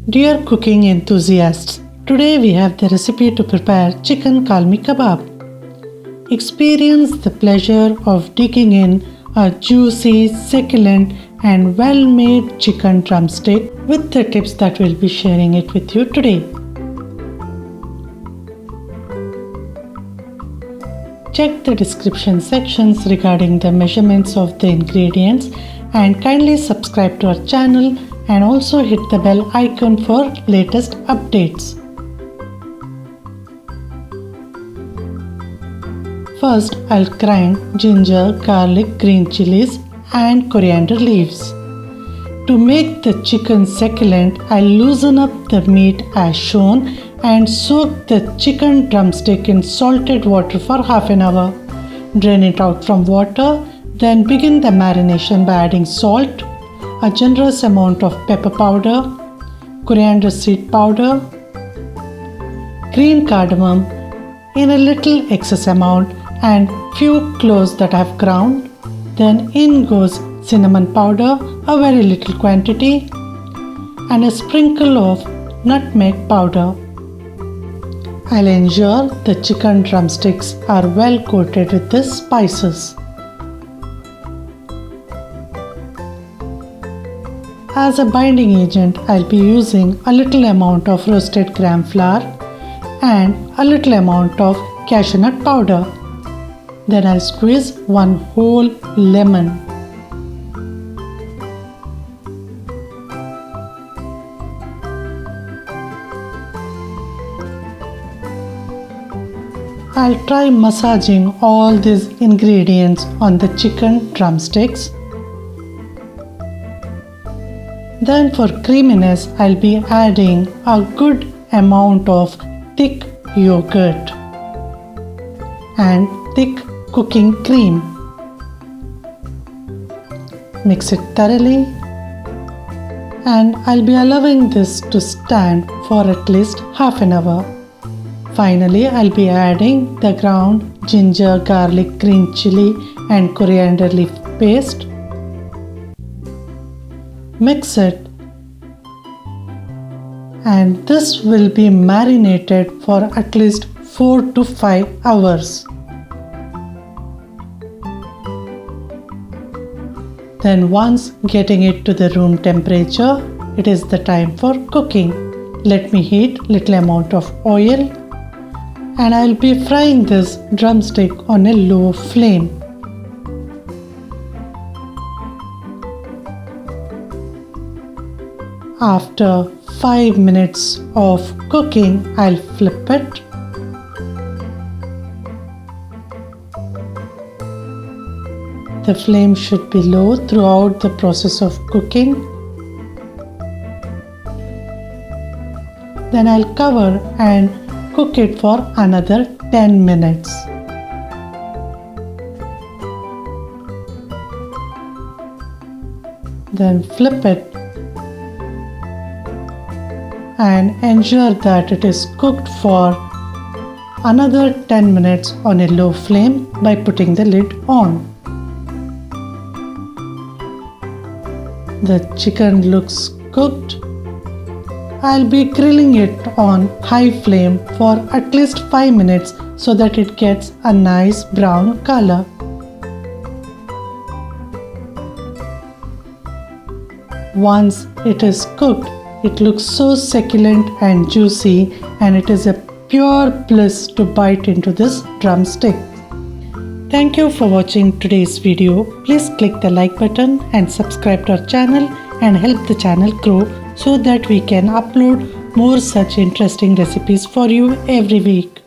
Dear cooking enthusiasts, today we have the recipe to prepare chicken Kalmi Kebab. Experience the pleasure of digging in a juicy, succulent and well-made chicken drumstick with the tips that we'll be sharing it with you today. Check the description sections regarding the measurements of the ingredients and kindly subscribe to our channel and also hit the bell icon for latest updates. First, I'll grind ginger, garlic, green chillies and coriander leaves. To make the chicken succulent, I'll loosen up the meat as shown and soak the chicken drumstick in salted water for half an hour. Drain it out from water, then begin the marination by adding salt, a generous amount of pepper powder, coriander seed powder, green cardamom in a little excess amount and few cloves that I have ground. Then in goes cinnamon powder, a very little quantity, and a sprinkle of nutmeg powder. I'll ensure the chicken drumsticks are well coated with these spices. As a binding agent, I'll be using a little amount of roasted gram flour and a little amount of cashew nut powder. Then I'll squeeze one whole lemon. I'll try massaging all these ingredients on the chicken drumsticks. Then for creaminess, I'll be adding a good amount of thick yogurt and thick cooking cream. Mix it thoroughly and I'll be allowing this to stand for at least half an hour. Finally, I'll be adding the ground ginger, garlic, green chilli and coriander leaf paste. Mix it and this will be marinated for at least 4 to 5 hours. Then once getting it to the room temperature, it is the time for cooking. Let me heat little amount of oil and I'll be frying this drumstick on a low flame. After 5 minutes of cooking, I'll flip it. The flame should be low throughout the process of cooking. Then I'll cover and cook it for another 10 minutes. Then flip it and ensure that it is cooked for another 10 minutes on a low flame by putting the lid on. The chicken looks cooked. I'll be grilling it on high flame for at least 5 minutes so that it gets a nice brown color. Once it is cooked, it looks so succulent and juicy and it is a pure bliss to bite into this drumstick. Thank you for watching today's video. Please click the like button and subscribe to our channel and help the channel grow so that we can upload more such interesting recipes for you every week.